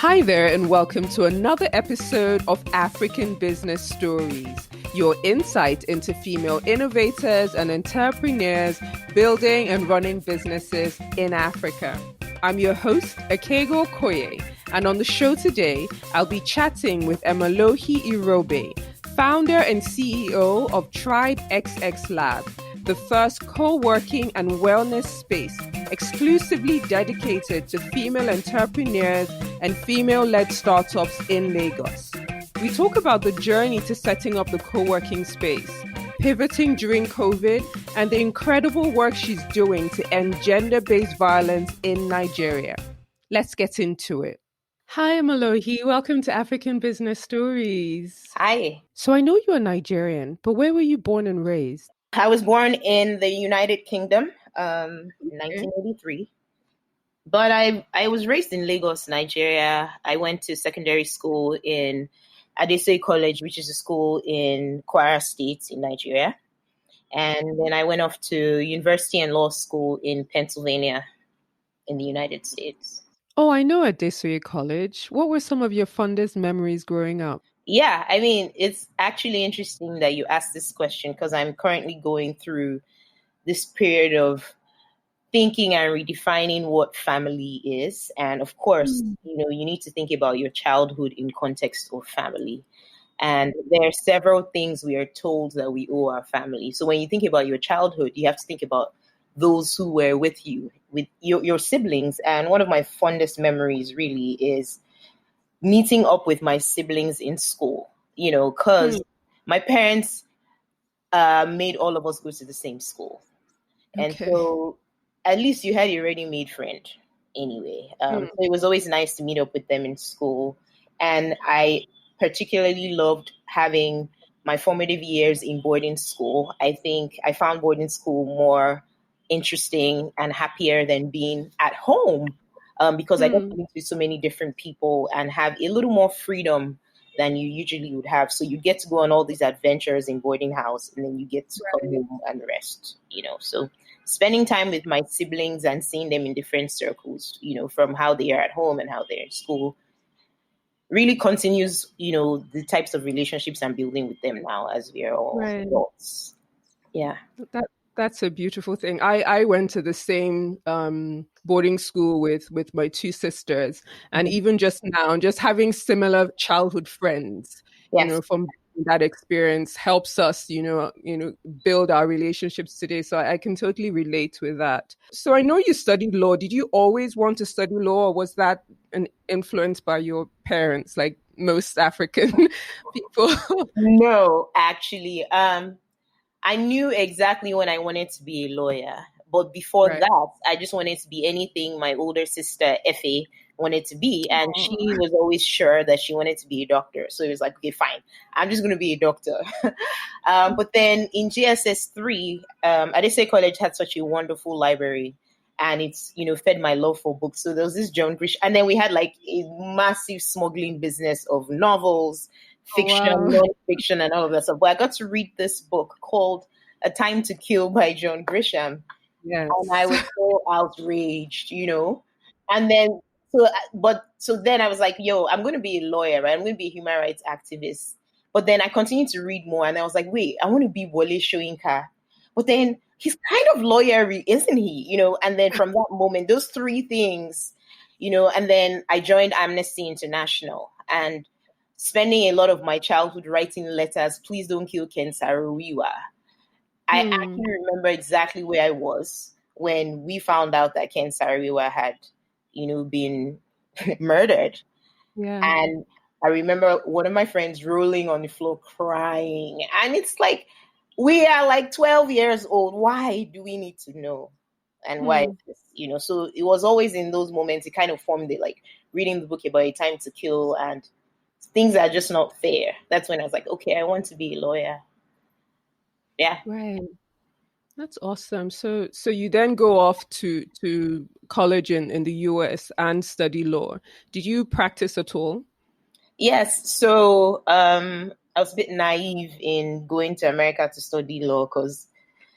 Hi there, and welcome to another episode of African Business Stories, your insight into female innovators and entrepreneurs building and running businesses in Africa. I'm your host, Akego Koye, and on the show today, I'll be chatting with Emalohi Iruobe, founder and CEO of Tribe XX Lab, the first co-working and wellness space exclusively dedicated to female entrepreneurs and female-led startups in Lagos. We talk about the journey to setting up the co-working space, pivoting during COVID, and the incredible work she's doing to end gender-based violence in Nigeria. Let's get into it. Hi, Emalohi. Welcome to African Business Stories. Hi. So I know you're Nigerian, but where were you born and raised? I was born in the United Kingdom, 1983. But I was raised in Lagos, Nigeria. I went to secondary school in Adesoi College, which is a school in Kwara State in Nigeria. And then I went off to university and law school in Pennsylvania in the United States. Oh, I know Adesoi College. What were some of your fondest memories growing up? Yeah, I mean, it's actually interesting that you asked this question because I'm currently going through this period of thinking and redefining what family is. And of course, you need to think about your childhood in context of family. And there are several things we are told that we owe our family. So when you think about your childhood, you have to think about those who were with you, with your siblings. And one of my fondest memories really is meeting up with my siblings in school, because my parents made all of us go to the same school. And so at least you had a ready-made friend anyway. So it was always nice to meet up with them in school. And I particularly loved having my formative years in boarding school. I think I found boarding school more interesting and happier than being at home because I got to meet with so many different people and have a little more freedom than you usually would have. So you get to go on all these adventures in boarding house and then you get to come home and rest, So spending time with my siblings and seeing them in different circles, from how they are at home and how they're in school really continues, the types of relationships I'm building with them now as we are all adults. Yeah. That's a beautiful thing. I went to the same boarding school with my two sisters, and even just now, just having similar childhood friends, from that experience helps us, build our relationships today. So I can totally relate with that. So I know you studied law. Did you always want to study law, or was that an influence by your parents, like most African people? No, actually. I knew exactly when I wanted to be a lawyer. But before that, I just wanted to be anything my older sister, Effie, wanted to be. And she was always sure that she wanted to be a doctor. So it was like, okay, fine, I'm just going to be a doctor. But then in GSS 3, Adesoi College had such a wonderful library. And it's, fed my love for books. So there was this John Grisham. And then we had like a massive smuggling business of novels, fiction, non-fiction, and all of that stuff. But I got to read this book called A Time to Kill by John Grisham. Yes. And I was so outraged, And then, so then I was like, yo, I'm going to be a lawyer, right? I'm going to be a human rights activist. But then I continued to read more, and I was like, wait, I want to be Wole Soyinka. But then he's kind of lawyery, isn't he? And then from that moment, those three things, and then I joined Amnesty International and spending a lot of my childhood writing letters, please don't kill Ken Saro-Wiwa. I actually remember exactly where I was when we found out that Ken Saro-Wiwa had, been murdered. Yeah. And I remember one of my friends rolling on the floor crying. And it's like, we are like 12 years old. Why do we need to know? And why is this, So it was always in those moments, it kind of formed it, like reading the book about A Time to Kill and things are just not fair. That's when I was like, okay, I want to be a lawyer. Yeah. Right. That's awesome. So you then go off to college in the US and study law. Did you practice at all? Yes. So I was a bit naive in going to America to study law because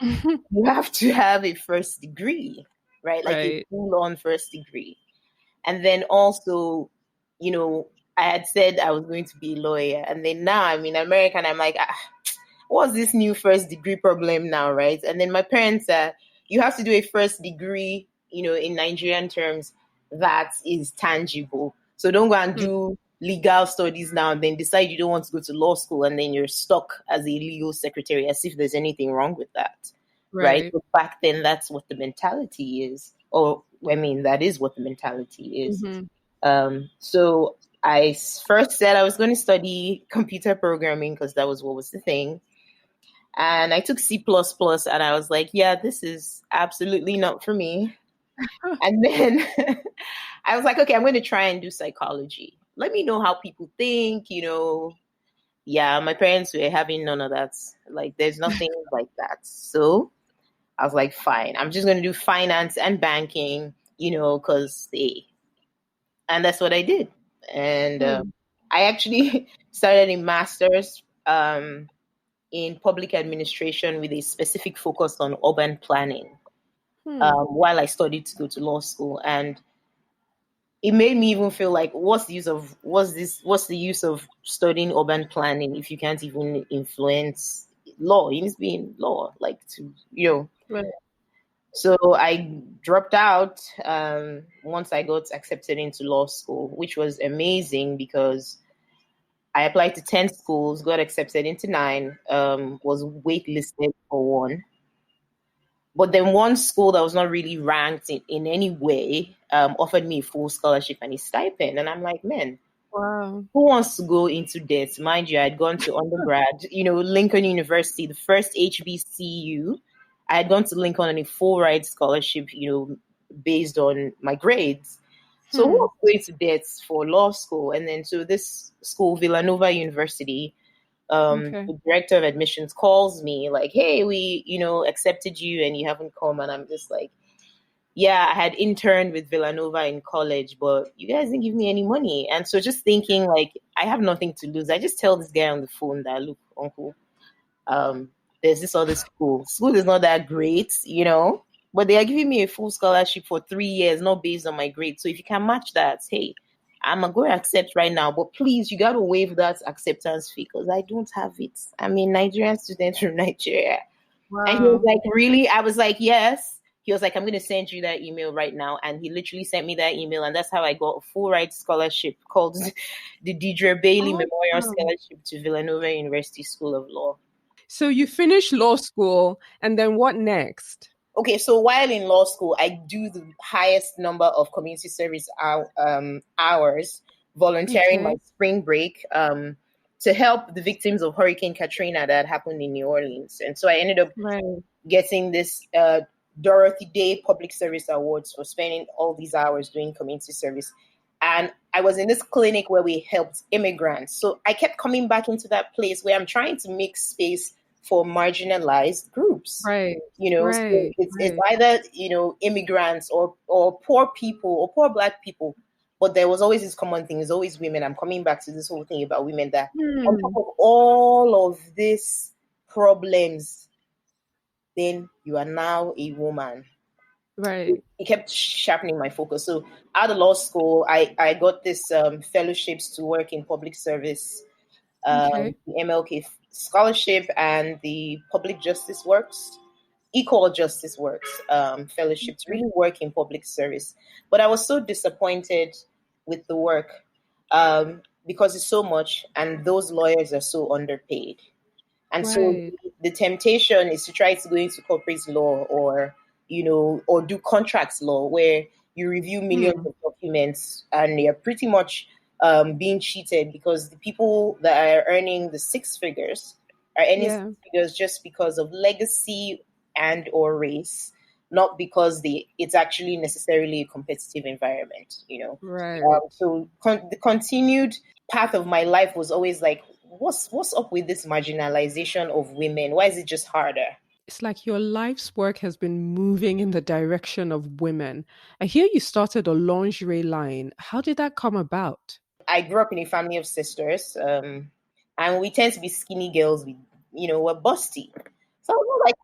you have to have a first degree, right? Like a full-on first degree. And then also I had said I was going to be a lawyer, and then now I'm in America, and I'm like, what's this new first degree problem now, right? And then my parents you have to do a first degree, in Nigerian terms, that is tangible. So don't go and do legal studies now and then decide you don't want to go to law school, and then you're stuck as a legal secretary, as if there's anything wrong with that, right? So back then, that's what the mentality is, or that is what the mentality is. So I first said I was going to study computer programming because that was what was the thing. And I took C++, and I was like, yeah, this is absolutely not for me. And then I was like, okay, I'm going to try and do psychology. Let me know how people think, Yeah, my parents were having none of that. Like, there's nothing like that. So I was like, fine, I'm just going to do finance and banking, because and that's what I did. And I actually started a master's in public administration with a specific focus on urban planning while I studied to go to law school. And it made me even feel like, what's the use of studying urban planning if you can't even influence law? It needs to be in law, like Right. So I dropped out once I got accepted into law school, which was amazing because I applied to 10 schools, got accepted into 9, was waitlisted for 1. But then one school that was not really ranked in any way offered me a full scholarship and a stipend. And I'm like, man, Wow. who wants to go into debt? Mind you, I had gone to undergrad, Lincoln University, the first HBCU. I had gone to Lincoln on a full ride scholarship, based on my grades. So who was going to debt for law school? And then so this school, Villanova University, the director of admissions calls me like, hey, we, accepted you and you haven't come. And I'm just like, yeah, I had interned with Villanova in college, but you guys didn't give me any money. And so just thinking like, I have nothing to lose. I just tell this guy on the phone that, look, uncle, there's this other school. School is not that great, but they are giving me a full scholarship for 3 years, not based on my grade. So if you can match that, hey, I'm going to accept right now, but please, you got to waive that acceptance fee because I don't have it. I'm a Nigerian student from Nigeria. Wow. And he was like, really? I was like, yes. He was like, I'm going to send you that email right now. And he literally sent me that email. And that's how I got a full ride scholarship called the Deidre Bailey Memorial Scholarship to Villanova University School of Law. So you finished law school, and then what next? Okay, so while in law school, I do the highest number of community service hours, volunteering my spring break to help the victims of Hurricane Katrina that happened in New Orleans. And so I ended up getting this Dorothy Day Public Service Awards for spending all these hours doing community service. And I was in this clinic where we helped immigrants. So I kept coming back into that place where I'm trying to make space for marginalized groups. Right. So it's either, immigrants or poor people or poor Black people. But there was always this common thing. It's always women. I'm coming back to this whole thing about women that on top of all of these problems, then you are now a woman. Right. It kept sharpening my focus. So out of law school, I got this fellowships to work in public service, the MLK scholarship and the Public Justice Works, Equal Justice Works fellowship to really work in public service. But I was so disappointed with the work because it's so much and those lawyers are so underpaid. And so the temptation is to try to go into corporate law or do contracts law where you review millions of documents and you're pretty much being cheated because the people that are earning the 6 figures are earning 6 figures just because of legacy and or race, not because it's actually necessarily a competitive environment, Right. So the continued path of my life was always like, what's up with this marginalization of women? Why is it just harder? It's like your life's work has been moving in the direction of women. I hear you started a lingerie line. How did that come about? I grew up in a family of sisters, and we tend to be skinny girls. We're busty. So I was like,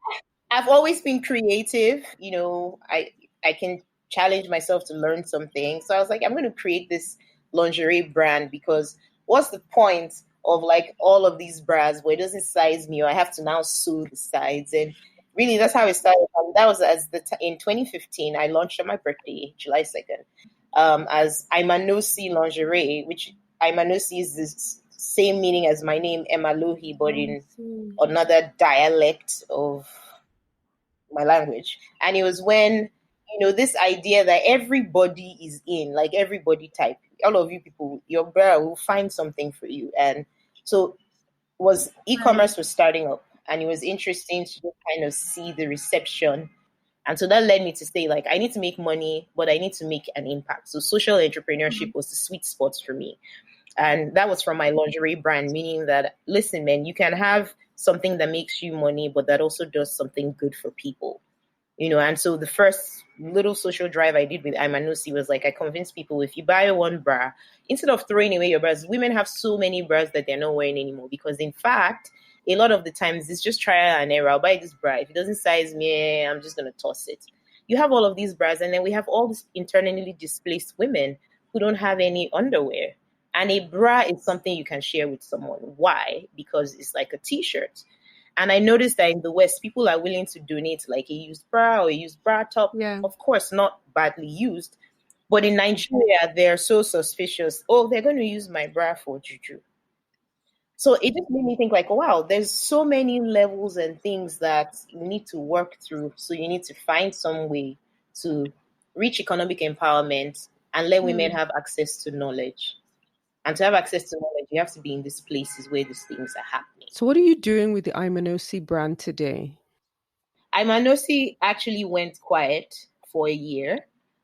I've always been creative. I can challenge myself to learn something. So I was like, I'm going to create this lingerie brand, because what's the point of like all of these bras where it doesn't size me, or I have to now sew the sides? And really, that's how it started. That was in 2015. I launched on my birthday, July 2nd, as Aimanosi Lingerie, which Aimanosi is the same meaning as my name, Emalohi, but in another dialect of my language. And it was when, this idea that everybody is in, like everybody type, all of you people, your bra will find something for you. And so e-commerce was starting up, and it was interesting to just kind of see the reception. And so that led me to say, like, I need to make money, but I need to make an impact. So social entrepreneurship was the sweet spot for me. And that was from my lingerie brand, meaning that, listen, man, you can have something that makes you money, but that also does something good for people. And so the first little social drive I did with Aimanosi was like, I convinced people, if you buy one bra, instead of throwing away your bras, women have so many bras that they're not wearing anymore. Because in fact, a lot of the times it's just trial and error. I'll buy this bra. If it doesn't size me, I'm just going to toss it. You have all of these bras, and then we have all these internally displaced women who don't have any underwear. And a bra is something you can share with someone. Why? Because it's like a t-shirt. And I noticed that in the West, people are willing to donate like a used bra or a used bra top. Yeah. Of course, not badly used. But in Nigeria, they're so suspicious. Oh, they're going to use my bra for juju. So it just made me think like, wow, there's so many levels and things that you need to work through. So you need to find some way to reach economic empowerment and let women have access to knowledge. And to have access to knowledge, you have to be in these places where these things are happening. So what are you doing with the Aimanosi brand today? Aimanosi actually went quiet for a year.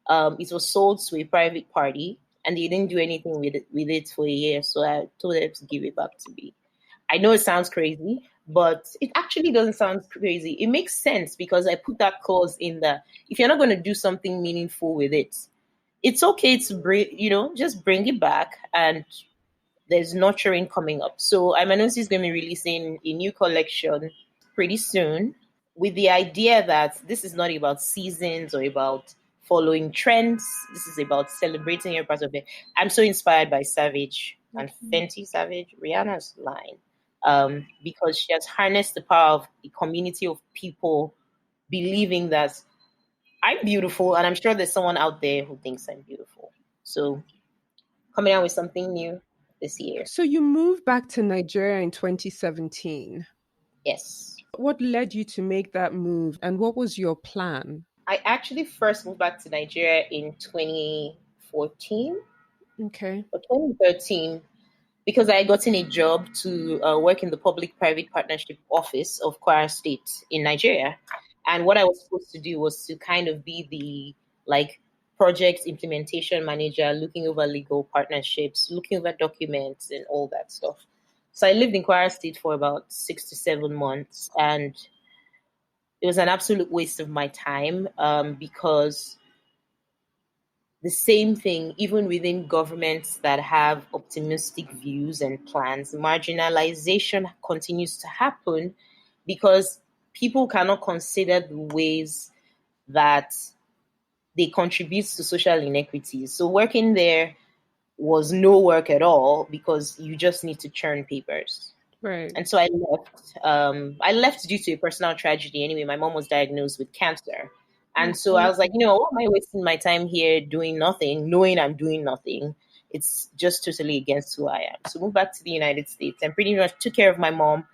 It was sold to a private party, and they didn't do anything with it for a year. So I told them to give it back to me. I know it sounds crazy, but it actually doesn't sound crazy. It makes sense because I put that clause in that if you're not going to do something meaningful with it, it's okay to just bring it back, and there's nurturing coming up. So Aimanosi is going to be releasing a new collection pretty soon, with the idea that this is not about seasons or about following trends. This is about celebrating every part of it. I'm so inspired by Savage and Fenty Savage, Rihanna's line, because she has harnessed the power of a community of people believing that I'm beautiful, and I'm sure there's someone out there who thinks I'm beautiful. So coming out with something new this year. So you moved back to Nigeria in 2017. Yes. What led you to make that move, and what was your plan? I actually first moved back to Nigeria in 2014 Okay. or 2013 because I had gotten a job to work in the public-private partnership office of Kwara State in Nigeria. And what I was supposed to do was to kind of be the project implementation manager, looking over legal partnerships, looking over documents and all that stuff. So I lived in Kwara State for about 6 to 7 months, and it was an absolute waste of my time because the same thing, even within governments that have optimistic views and plans, marginalization continues to happen because people cannot consider the ways that they contribute to social inequities. So working there was no work at all because you just need to churn papers. Right. And so I left. I left due to a personal tragedy. Anyway, my mom was diagnosed with cancer. And so I was like, what am I wasting my time here doing nothing, knowing I'm doing nothing? It's just totally against who I am. So moved back to the United States and pretty much took care of my mom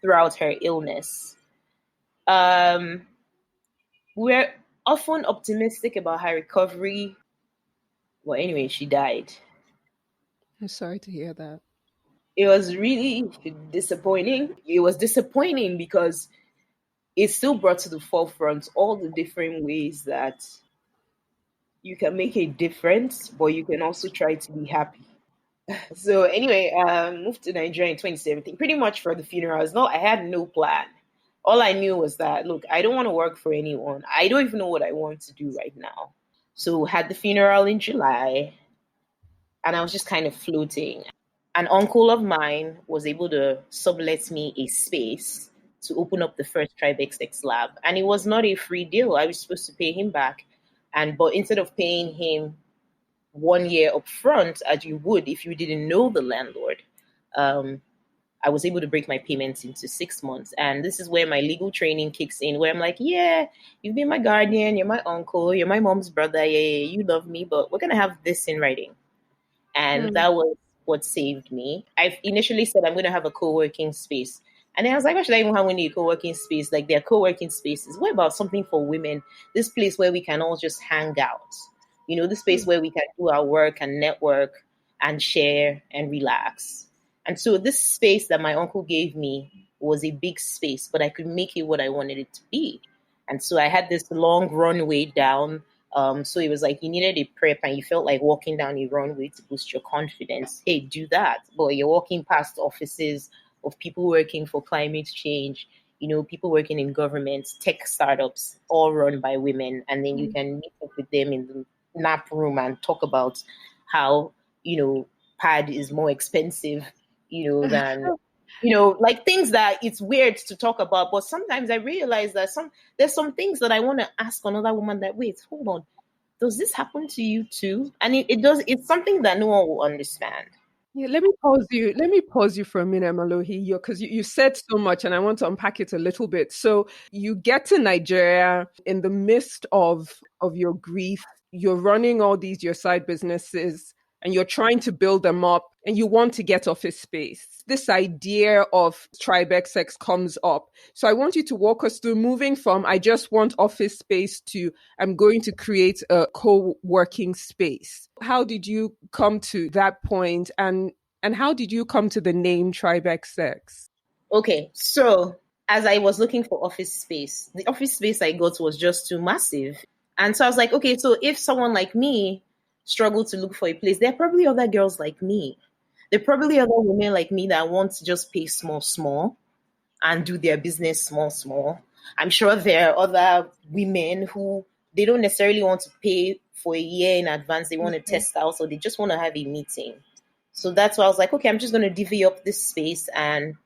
throughout her illness. We're often optimistic about her recovery. Well, anyway, she died. I'm sorry to hear that. It was really disappointing. It was disappointing because it still brought to the forefront all the different ways that you can make a difference, but you can also try to be happy. So anyway, moved to Nigeria in 2017, pretty much for the funerals. No, I had no plan. All I knew was that, look, I don't want to work for anyone. I don't even know what I want to do right now. So had the funeral in July, and I was just kind of floating. An uncle of mine was able to sublet me a space to open up the first TribeXX lab. And it was not a free deal. I was supposed to pay him back. But instead of paying him 1 year up front as you would if you didn't know the landlord. I was able to break my payments into 6 months. And this is where my legal training kicks in, where I'm like, yeah, you've been my guardian, you're my uncle, you're my mom's brother, yeah, you love me, but we're going to have this in writing. And that was what saved me. I initially said I'm going to have a co-working space. And then I was like, why should I even have a co-working space? Like, they're co-working spaces. What about something for women? This place where we can all just hang out. This place where we can do our work and network and share and relax. And so this space that my uncle gave me was a big space, but I could make it what I wanted it to be. And so I had this long runway down. So it was like you needed a prep and you felt like walking down a runway to boost your confidence. Hey, do that. But you're walking past offices of people working for climate change, people working in governments, tech startups, all run by women. And then you can meet up with them in the nap room and talk about how, pad is more expensive, than like things that it's weird to talk about. But sometimes I realize that there's some things that I want to ask another woman that, wait, hold on, does this happen to you too? And it does. It's something that no one will understand. Yeah, let me pause you. Let me pause you for a minute, Emalohi, because you said so much, and I want to unpack it a little bit. So you get to Nigeria in the midst of your grief. You're running all these your side businesses, and you're trying to build them up, and you want to get office space. This idea of Tribe XX comes up. So I want you to walk us through moving from I just want office space to I'm going to create a co-working space. How did you come to that point, and how did you come to the name Tribe XX? Okay, so as I was looking for office space, the office space I got was just too massive. And so I was like, okay, so if someone like me struggled to look for a place, there are probably other girls like me. There are probably other women like me that want to just pay small and do their business small. I'm sure there are other women who they don't necessarily want to pay for a year in advance. They want to test out, or they just want to have a meeting. So that's why I was like, okay, I'm just going to divvy up this space and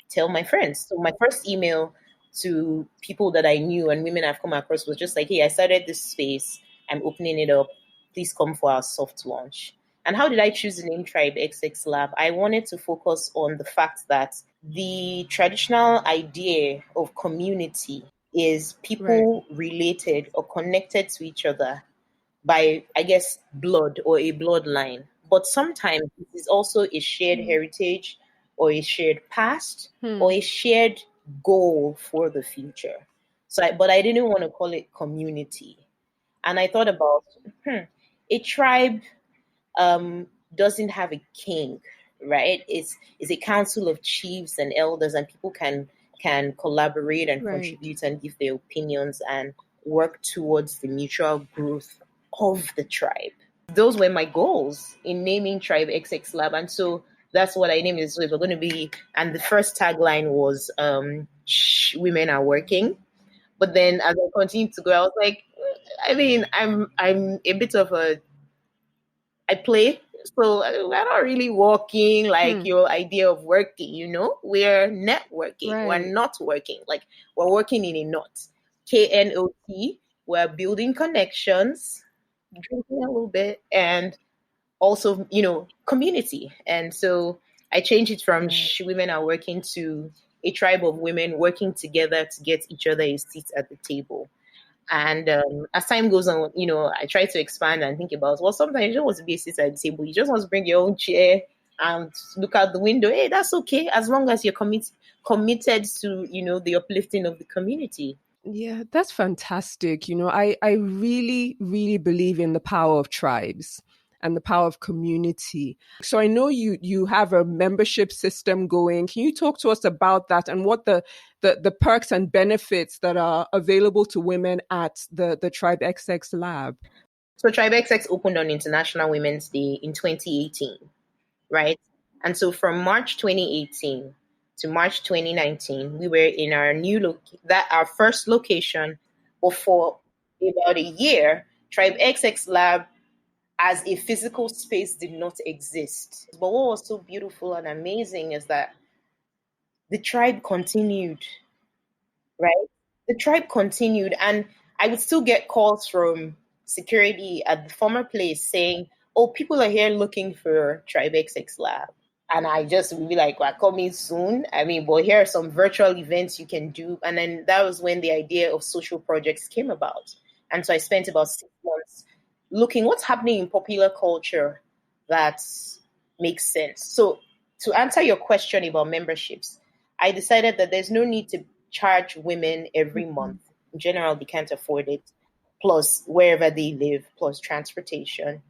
tell my friends. So my first email to people that I knew and women I've come across was just like, hey, I started this space. I'm opening it up. Please come for our soft launch. And how did I choose the name Tribe XX Lab? I wanted to focus on the fact that the traditional idea of community is people related or connected to each other by, I guess, blood or a bloodline. But sometimes it is also a shared heritage or a shared past or a shared goal for the future. But I didn't want to call it community. And I thought about a tribe doesn't have a king, right? It's a council of chiefs and elders, and people can collaborate and contribute and give their opinions and work towards the mutual growth of the tribe. Those were my goals in naming Tribe XX Lab, and so that's what I named it. So we're going to be, and the first tagline was "Women are working." But then as I continued to go, I was like, I mean, I'm a bit of I play, so we're not really working like your idea of working, we're networking. We're not working. Like, we're working in a knot. KNOT, we're building connections, drinking a little bit, and also, community. And so I changed it from women are working to a tribe of women working together to get each other a seat at the table. And as time goes on, I try to expand and think about, well, sometimes you don't want to be a seat at the table. You just want to bring your own chair and look out the window. Hey, that's okay, as long as you're committed to, the uplifting of the community. Yeah, that's fantastic. I really, really believe in the power of tribes and the power of community. So I know you have a membership system going. Can you talk to us about that and what the perks and benefits that are available to women at the Tribe XX Lab? So Tribe XX opened on International Women's Day in 2018, right? And so from March 2018 to March 2019, we were in our our first location. But for about a year, Tribe XX Lab as a physical space did not exist. But what was so beautiful and amazing is that the tribe continued, right? The tribe continued, and I would still get calls from security at the former place saying, oh, people are here looking for Tribe XX Lab. And I just would be like, well, coming soon. I mean, but here are some virtual events you can do. And then that was when the idea of social projects came about. And so I spent about 6 months looking what's happening in popular culture that makes sense. So to answer your question about memberships, I decided that there's no need to charge women every month. In general, they can't afford it, plus wherever they live, plus transportation.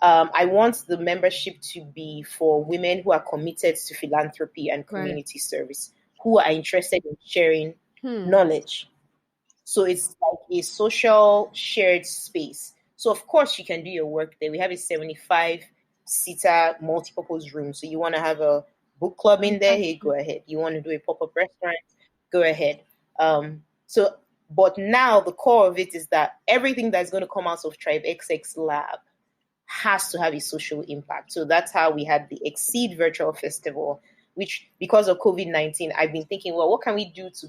I want the membership to be for women who are committed to philanthropy and community service, who are interested in sharing knowledge. So it's like a social shared space. So of course you can do your work there. We have a 75-seater multi-purpose room. So you want to have a book club in there, hey, go ahead. You want to do a pop-up restaurant, go ahead. But now the core of it is that everything that's going to come out of Tribe XX Lab has to have a social impact. So that's how we had the Exceed Virtual Festival, which because of COVID-19, I've been thinking, well, what can we do to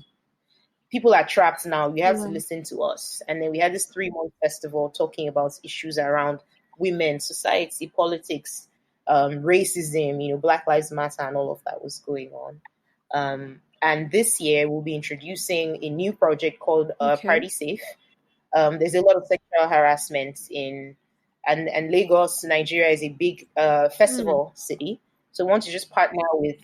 people are trapped now. You have to listen to us. And then we had this 3-month festival talking about issues around women, society, politics, racism, Black Lives Matter and all of that was going on. And this year we'll be introducing a new project called Party Safe. There's a lot of sexual harassment and Lagos, Nigeria is a big festival city. So we want to just partner with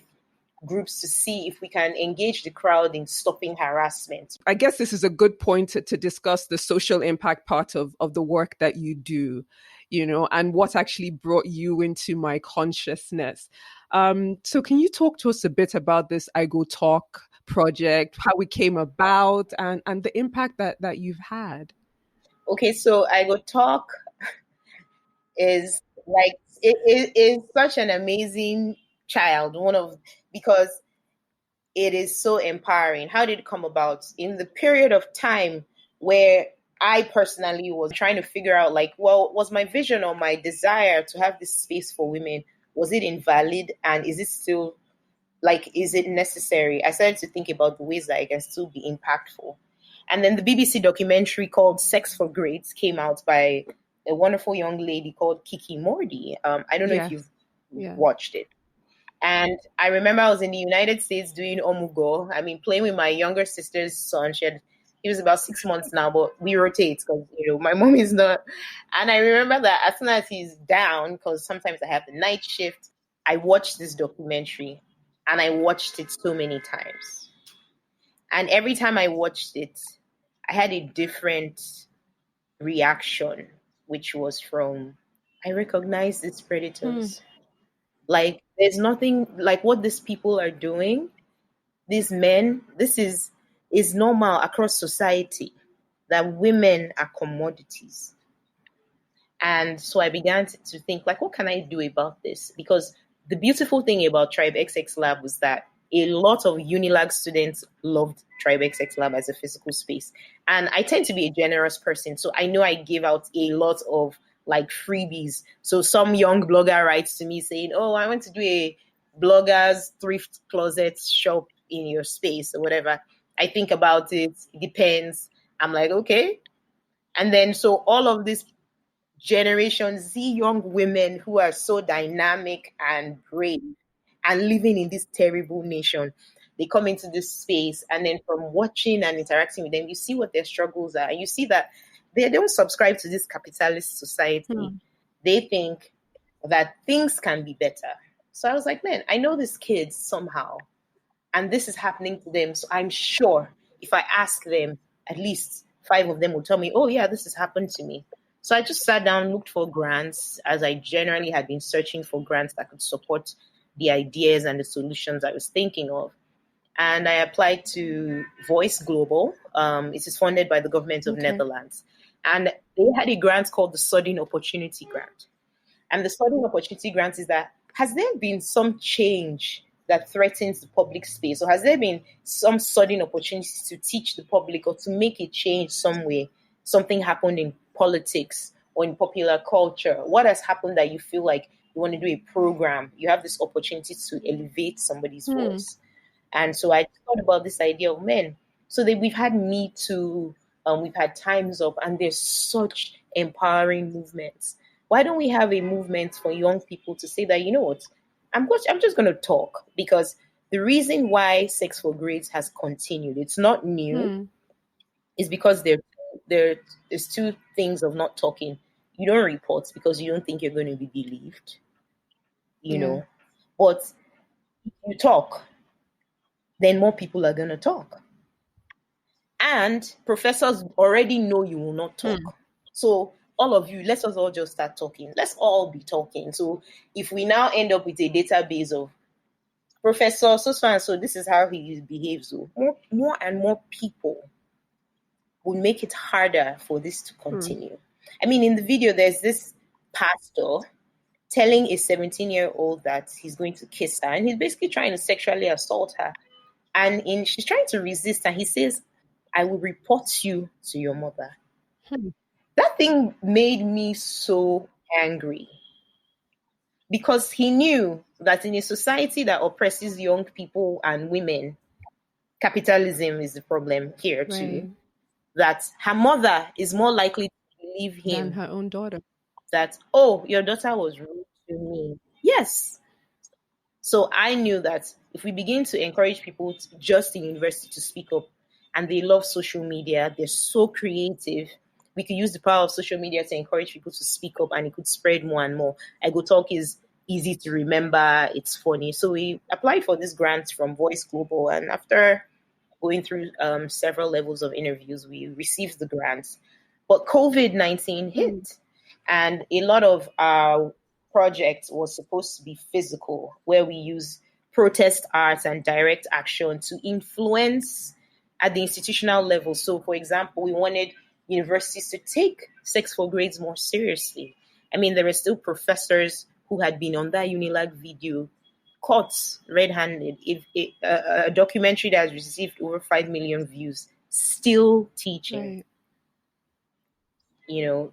groups to see if we can engage the crowd in stopping harassment. I guess this is a good point to discuss the social impact part of the work that you do, and what actually brought you into my consciousness. So can you talk to us a bit about this I Go Talk project, how it came about and the impact that you've had? Okay, so I Go Talk is like, it is such an amazing child, because it is so empowering. How did it come about? In the period of time where I personally was trying to figure out, was my vision or my desire to have this space for women, was it invalid? And is it still, is it necessary? I started to think about the ways that I can still be impactful. And then the BBC documentary called Sex for Grades came out by a wonderful young lady called Kiki Mordi. I don't know if you've watched it. And I remember I was in the United States doing Omugo. I mean, playing with my younger sister's son. He was about 6 months now, but we rotate because, my mom is not. And I remember that as soon as he's down, because sometimes I have the night shift, I watched this documentary and I watched it so many times. And every time I watched it, I had a different reaction, which was from, I recognize these predators. There's nothing like what these people are doing. These men, this is normal across society, that women are commodities. And so I began to think, what can I do about this? Because the beautiful thing about Tribe XX Lab was that a lot of Unilag students loved Tribe XX Lab as a physical space. And I tend to be a generous person. So I know I give out a lot of freebies. So some young blogger writes to me saying, oh, I want to do a blogger's thrift closet shop in your space or whatever. I think about it. It depends. I'm like, okay. And then so all of these Generation Z young women who are so dynamic and brave and living in this terrible nation, they come into this space, and then from watching and interacting with them, you see what their struggles are. And you see that they don't subscribe to this capitalist society. They think that things can be better. So I was like, man, I know these kids somehow, and this is happening to them. So I'm sure if I ask them, at least 5 of them will tell me, oh yeah, this has happened to me. So I just sat down, looked for grants, as I generally had been searching for grants that could support the ideas and the solutions I was thinking of. And I applied to Voice Global. It is funded by the government of Netherlands. And they had a grant called the Sudden Opportunity Grant. And the Sudden Opportunity Grant is that, has there been some change that threatens the public space? Or has there been some sudden opportunities to teach the public or to make a change some way? Something happened in politics or in popular culture. What has happened that you feel like you want to do a program? You have this opportunity to elevate somebody's voice. And so I thought about this idea of men. So we've had Me Too, we've had Time's Up, and there's such empowering movements Why don't we have a movement for young people to say that, you know what, I'm just going to talk, because the reason why Sex for Grades has continued, it's not new, is because there's two things of not talking. You don't report because you don't think you're going to be believed, you Yeah. know, but if you talk, then more people are going to talk. And professors already know you will not talk. So all of you, let's us all just start talking. Let's all be talking. So if we now end up with a database of Professor so and so, this is how he behaves. So more and more people will make it harder for this to continue. I mean, in the video, there's this pastor telling a 17-year-old that he's going to kiss her, and he's basically trying to sexually assault her. And she's trying to resist, and he says, I will report you to your mother. That thing made me so angry, because he knew that in a society that oppresses young people and women, capitalism is the problem here too, that her mother is more likely to believe him than her own daughter. That, oh, your daughter was rude to me. Yes. So I knew that if we begin to encourage people just in university to speak up, and they love social media, they're so creative, we could use the power of social media to encourage people to speak up, and it could spread more and more. I Go Talk is easy to remember, it's funny. So we applied for this grant from Voice Global, and after going through several levels of interviews, we received the grant. But COVID-19 hit, and a lot of our project was supposed to be physical, where we use protest art and direct action to influence at the institutional level. So, for example, we wanted universities to take Sex for Grades more seriously. I mean, there were still professors who had been on that Unilag video caught red-handed. If a documentary that has received over 5 million views, still teaching.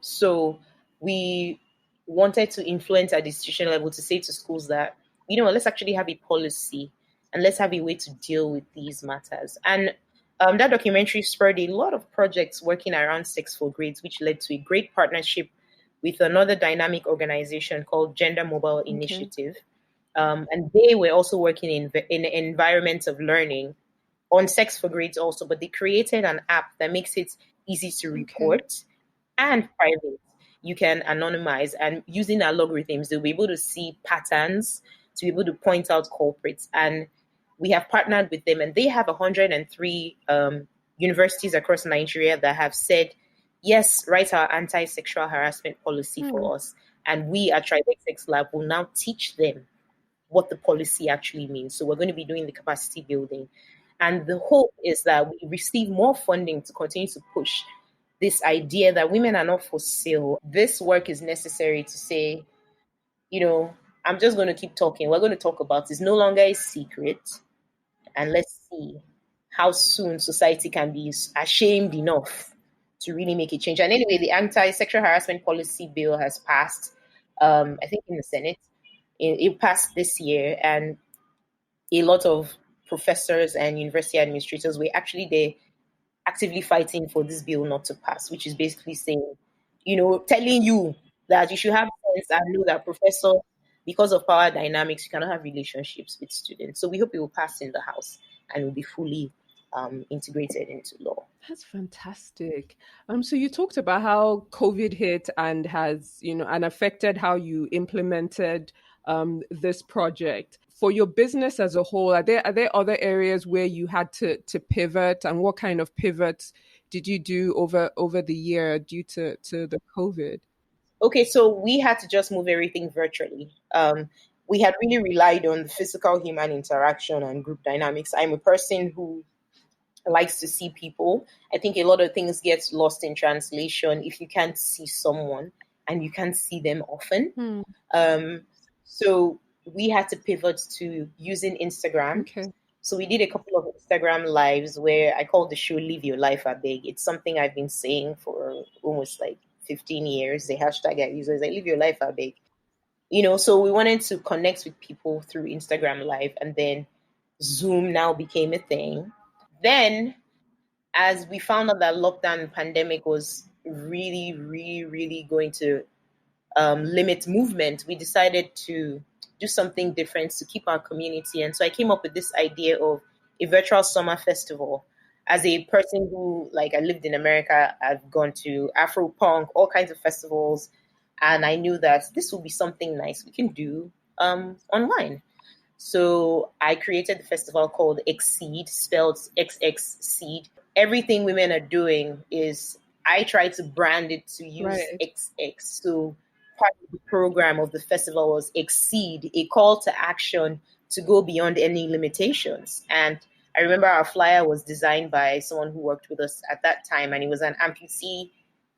So we wanted to influence at the institution level to say to schools that, let's actually have a policy, and let's have a way to deal with these matters. And that documentary spurred a lot of projects working around Sex for Grades, which led to a great partnership with another dynamic organization called Gender Mobile Initiative. And they were also working in the environment of learning on Sex for Grades also, but they created an app that makes it easy to report and private. You can anonymize, and using our algorithms, they'll be able to see patterns, to be able to point out culprits. And we have partnered with them, and they have 103 universities across Nigeria that have said, yes, write our anti-sexual harassment policy for us. And we at Tribex Sex Lab will now teach them what the policy actually means. So we're going to be doing the capacity building. And the hope is that we receive more funding to continue to push this idea that women are not for sale. This work is necessary to say, I'm just going to keep talking. We're going to talk about it. It's no longer a secret. And let's see how soon society can be ashamed enough to really make a change. And anyway, the anti-sexual harassment policy bill has passed, I think in the Senate. It passed this year, and a lot of professors and university administrators were actually there actively fighting for this bill not to pass, which is basically saying, telling you that you should have sense and know that professor, because of power dynamics, you cannot have relationships with students. So we hope it will pass in the House and will be fully integrated into law. That's fantastic. So you talked about how COVID hit and has, and affected how you implemented this project. For your business as a whole, are there other areas where you had to pivot, and what kind of pivots did you do over the year due to the COVID? Okay, so we had to just move everything virtually. We had really relied on the physical human interaction and group dynamics. I'm a person who likes to see people. I think a lot of things get lost in translation if you can't see someone and you can't see them often. So we had to pivot to using Instagram. Okay. So we did a couple of Instagram lives where I called the show Live Your Life Abeg. It's something I've been saying for almost like 15 years. The hashtag I use is like Live Your Life Abeg. So we wanted to connect with people through Instagram Live, and then Zoom now became a thing. Then, as we found out that lockdown and pandemic was really, really, really going to limit movement, we decided to do something different to keep our community. And so I came up with this idea of a virtual summer festival. As a person who, like, I lived in America, I've gone to Afro Punk, all kinds of festivals, and I knew that this would be something nice we can do online. So I created the festival called Exceed, spelled XX Seed. Everything women are doing is I try to brand it to use XX. So part of the program of the festival was Exceed, a call to action to go beyond any limitations. And I remember our flyer was designed by someone who worked with us at that time, and it was an amputee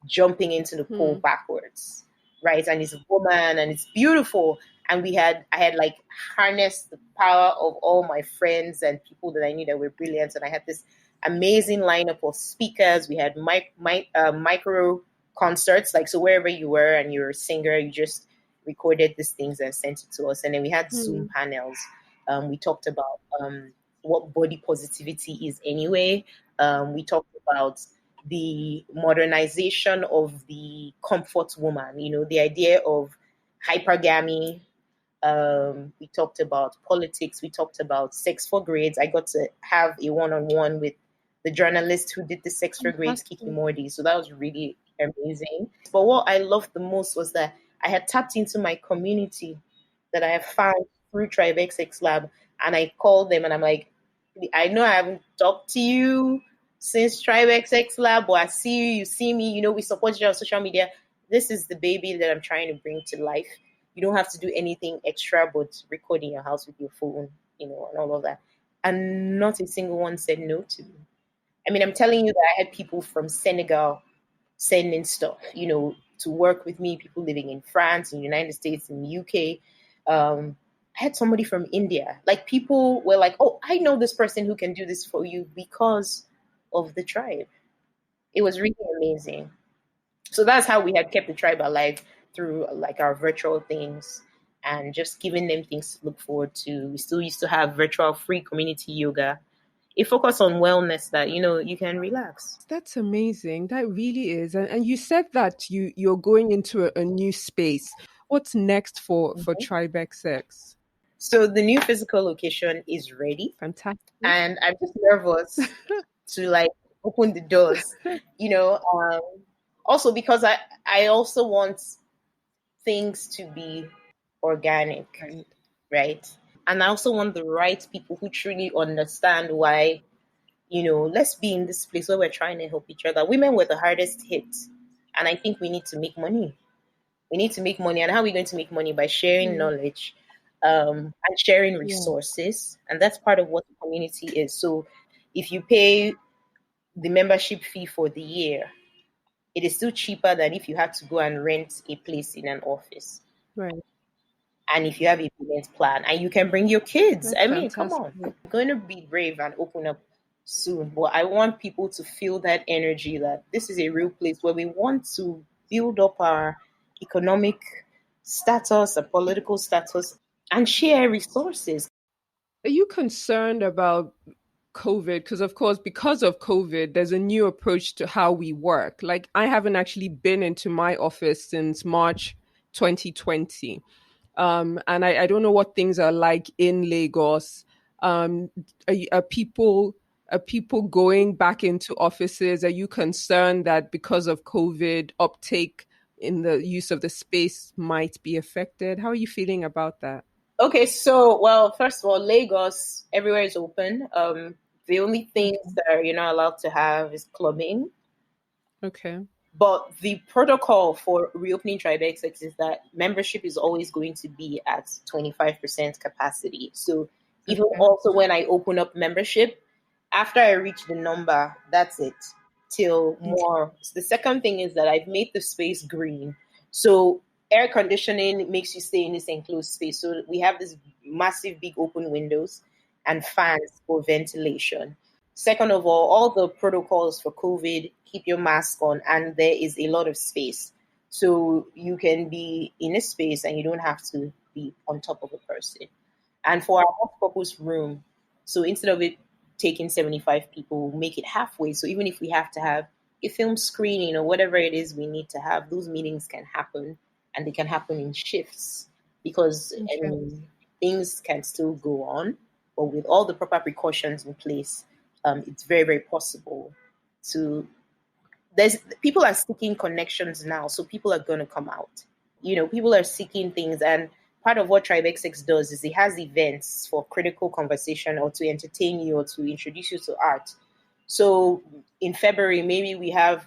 jumping into the pole backwards, right? And it's a woman, and it's beautiful. And I had like harnessed the power of all my friends and people that I knew that were brilliant. And I had this amazing lineup of speakers. We had micro concerts, like, so wherever you were and you're a singer, you just recorded these things and sent it to us. And then we had Zoom panels. We talked about what body positivity is anyway. We talked about the modernization of the comfort woman, the idea of hypergamy. We talked about politics. We talked about sex for grades. I got to have a one-on-one with the journalist who did the sex for grades, Kiki Mordi. So that was really amazing. But what I loved the most was that I had tapped into my community that I have found through Tribe XX Lab. And I called them and I'm like, I know I haven't talked to you since Tribe XX Lab, but I see you see me, we support you on social media. This is the baby that I'm trying to bring to life. You don't have to do anything extra but record in your house with your phone, and all of that. And not a single one said no to me. I mean, I'm telling you that I had people from Senegal sending stuff, to work with me, people living in France, in the United States, in the UK. I had somebody from India. Like, people were like, oh, I know this person who can do this for you because of the tribe. It was really amazing. So that's how we had kept the tribe alive through, like, our virtual things and just giving them things to look forward to. We still used to have virtual free community yoga, a focus on wellness that, you can relax. That's amazing. That really is. And you said that you're going into a new space. What's next for Tribe XX? So the new physical location is ready. Fantastic. And I'm just nervous to, like, open the doors, also because I also want things to be organic, right? And I also want the right people who truly understand why, let's be in this place where we're trying to help each other. Women were the hardest hit. And I think we need to make money. We need to make money. And how are we going to make money? By sharing knowledge and sharing resources. And that's part of what the community is. So if you pay the membership fee for the year, it is still cheaper than if you had to go and rent a place in an office. Right. And if you have a payment plan and you can bring your kids, That's fantastic. Come on, I'm going to be brave and open up soon. But I want people to feel that energy that this is a real place where we want to build up our economic status and political status and share resources. Are you concerned about COVID? Because of COVID, there's a new approach to how we work. Like, I haven't actually been into my office since March 2020. And I don't know what things are like in Lagos. Are people going back into offices? Are you concerned that because of COVID, uptake in the use of the space might be affected? How are you feeling about that? Okay, so, well, first of all, Lagos, everywhere is open. The only things that you're not allowed to have is clubbing. Okay. But the protocol for reopening Tribe XX is that membership is always going to be at 25% capacity. So even also when I open up membership, after I reach the number, that's it, till more. So the second thing is that I've made the space green. So air conditioning makes you stay in this enclosed space. So we have this massive, big open windows and fans for ventilation. Second of all the protocols for COVID, keep your mask on, and there is a lot of space. So you can be in a space and you don't have to be on top of a person. And for our multi-purpose room, so instead of it taking 75 people, we'll make it halfway. So even if we have to have a film screening or whatever it is we need to have, those meetings can happen and they can happen in shifts because things can still go on, but with all the proper precautions in place, it's very, very possible to. There's people are seeking connections now, so people are going to come out. People are seeking things, and part of what Tribe XX does is it has events for critical conversation or to entertain you or to introduce you to art. So in February, maybe we have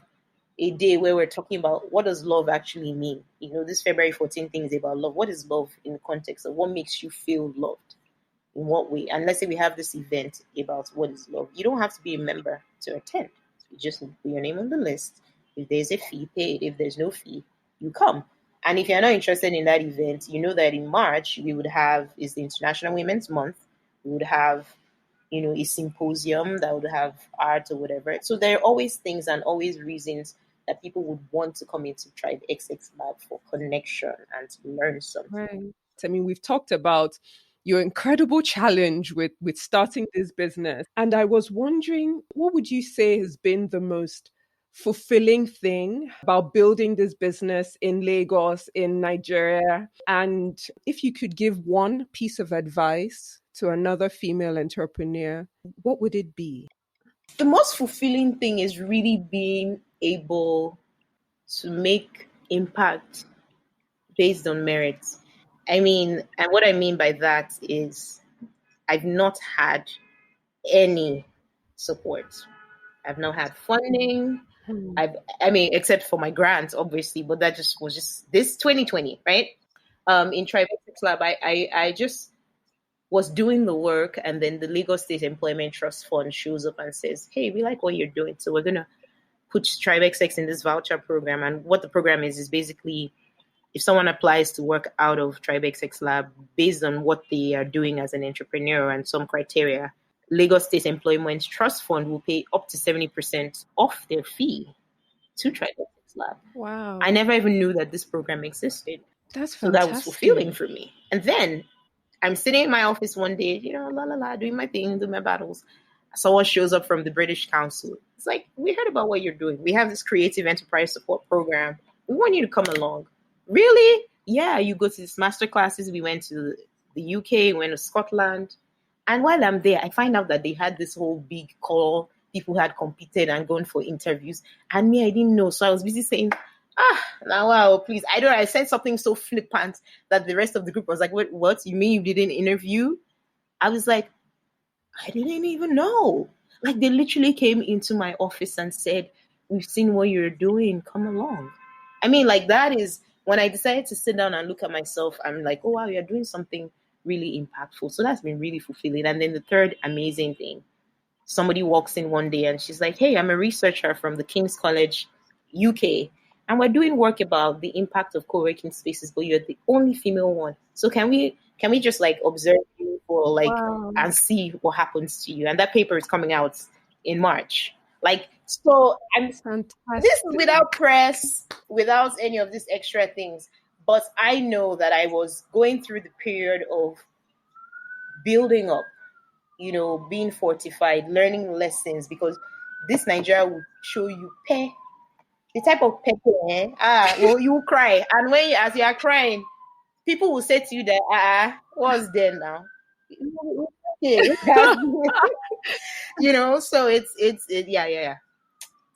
a day where we're talking about what does love actually mean. This February 14th thing is about love. What is love in the context of what makes you feel loved? In what way? And let's say we have this event about what is love. You don't have to be a member to attend. You just put your name on the list. If there's a fee, pay it. If there's no fee, you come. And if you're not interested in that event, you know that in March we would have is the International Women's Month. We would have, a symposium that would have art or whatever. So there are always things and always reasons that people would want to come into Tribe XX Lab for connection and to learn something. Right. I mean, we've talked about your incredible challenge with starting this business. And I was wondering, what would you say has been the most fulfilling thing about building this business in Lagos, in Nigeria? And if you could give one piece of advice to another female entrepreneur, what would it be? The most fulfilling thing is really being able to make impact based on merit. I mean, and what I mean by that is I've not had any support. I've not had funding. Except for my grants, obviously, but that was just this 2020, right? In Tribe XX Lab, I just was doing the work, and then the Lagos State Employment Trust Fund shows up and says, "Hey, we like what you're doing, so we're gonna put Tribe XX in this voucher program." And what the program is basically, if someone applies to work out of Tribe XX Lab based on what they are doing as an entrepreneur and some criteria, Lagos State Employment Trust Fund will pay up to 70% off their fee to Tribe XX Lab. Wow. I never even knew that this program existed. That's fantastic. So that was fulfilling for me. And then I'm sitting in my office one day, doing my thing, doing my battles. Someone shows up from the British Council. It's like, we heard about what you're doing. We have this creative enterprise support program. We want you to come along. Really? Yeah, you go to these master classes. We went to the UK, went to Scotland. And while I'm there, I find out that they had this whole big call. People had competed and gone for interviews. And me, I didn't know. So I was busy saying, now, wow, please. I said something so flippant that the rest of the group was like, what? You mean you didn't interview? I was like, I didn't even know. Like, they literally came into my office and said, we've seen what you're doing. Come along. I mean, like, that is when I decided to sit down and look at myself. I'm like, oh, wow, you're doing something really impactful. So that's been really fulfilling. And then the third amazing thing, somebody walks in one day and she's like, hey, I'm a researcher from the King's College, UK. And we're doing work about the impact of co-working spaces, but you're the only female one. So can we just like observe you for like and see what happens to you? And that paper is coming out in March. Like, so this is without press, without any of these extra things. But I know that I was going through the period of building up, being fortified, learning lessons, because this Nigeria will show you the type of pepper, you will cry. And as you are crying, people will say to you that, what's there now? So yeah.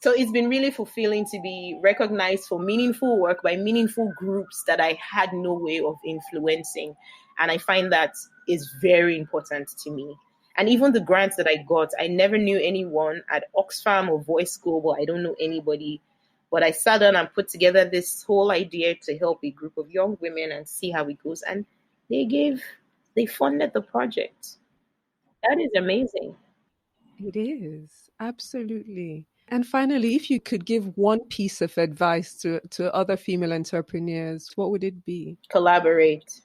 So it's been really fulfilling to be recognized for meaningful work by meaningful groups that I had no way of influencing. And I find that is very important to me. And even the grants that I got, I never knew anyone at Oxfam or Voice Global. I don't know anybody. But I sat down and put together this whole idea to help a group of young women and see how it goes. And they funded the project. That is amazing. It is. Absolutely. And finally, if you could give one piece of advice to other female entrepreneurs, what would it be? Collaborate.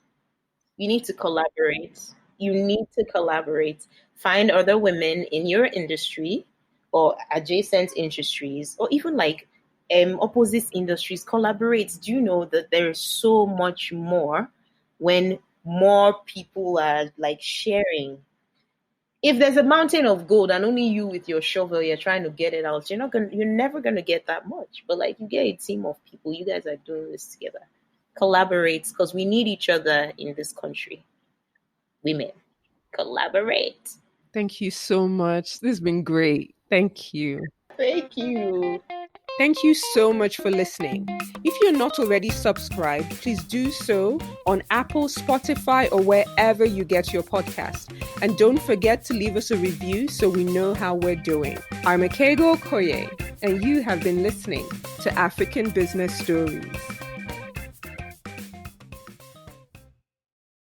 You need to collaborate. Find other women in your industry or adjacent industries, or even like opposite industries. Collaborate. Do you know that there is so much more when more people are like sharing? If there's a mountain of gold and only you with your shovel, you're trying to get it out, you're never gonna get that much. But like, you get a team of people, you guys are doing this together. collaborate, because we need each other in this country. Women, collaborate. Thank you so much. This has been great. Thank you. Thank you. Thank you so much for listening. If you're not already subscribed, please do so on Apple, Spotify, or wherever you get your podcast. And don't forget to leave us a review so we know how we're doing. I'm Akego Okoye, and you have been listening to African Business Stories.